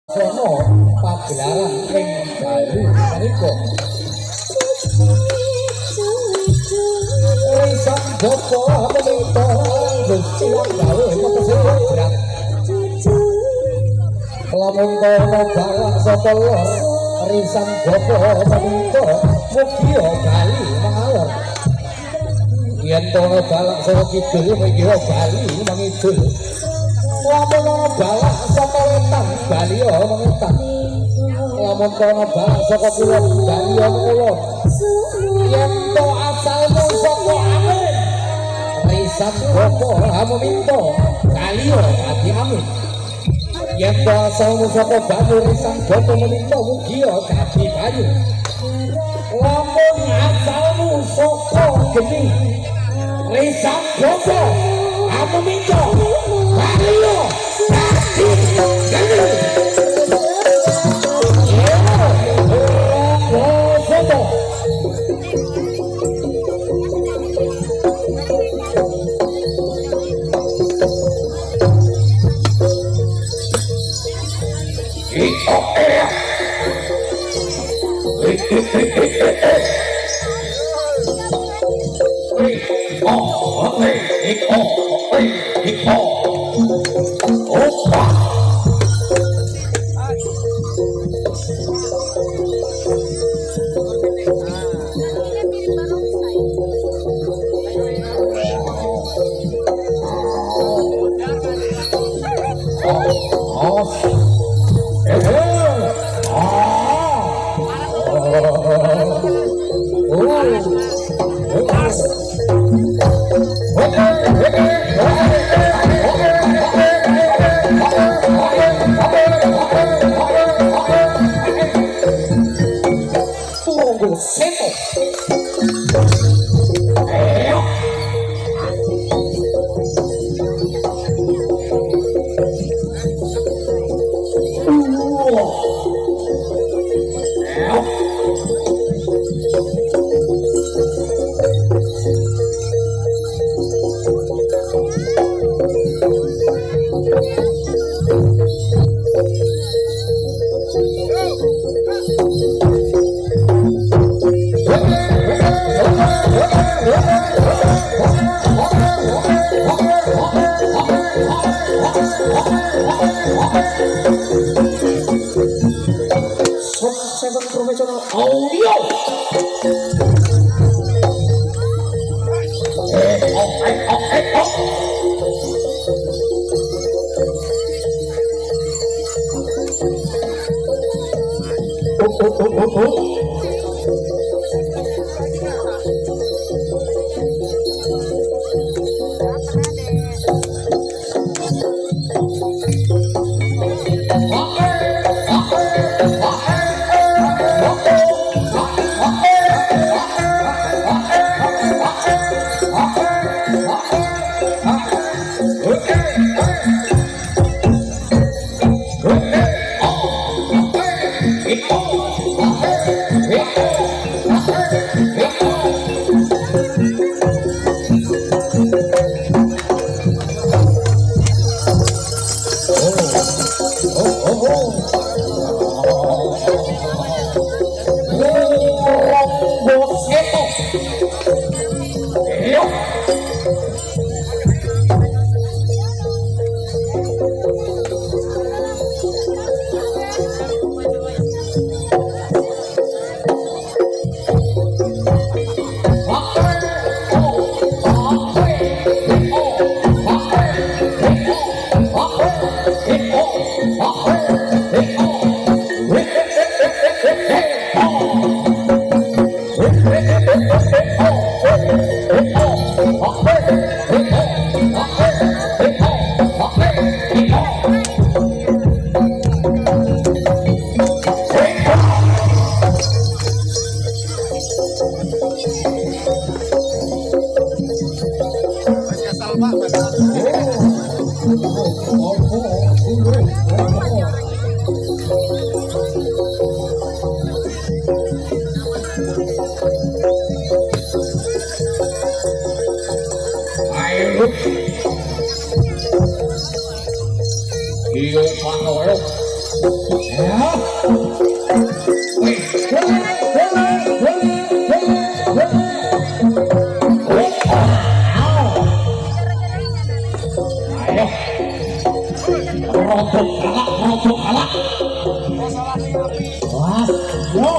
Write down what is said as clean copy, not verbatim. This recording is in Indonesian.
Sono pagelaran ing dalu menika Risan Joko menika Gusti gawe kesehat lamun kono balak saka lor Risan Joko menika mugi bali mangalor yen kono balak saka kidul mugi bali mangidul lamun balak saka wetan bali mengetan lamun kono balak saka kulon bali kulon yen to asalmu saka amin Risan Joko haminto kaliyo ati amin yen to asalmu saka banyu Risan Joko menika mugi dadi banyu lamun asalmu saka geni Risan Joko haminto kaliyo dadi geni Professional audio. Iyo Pak Loro Ya. Wih, rotok kalah. Wah, yo.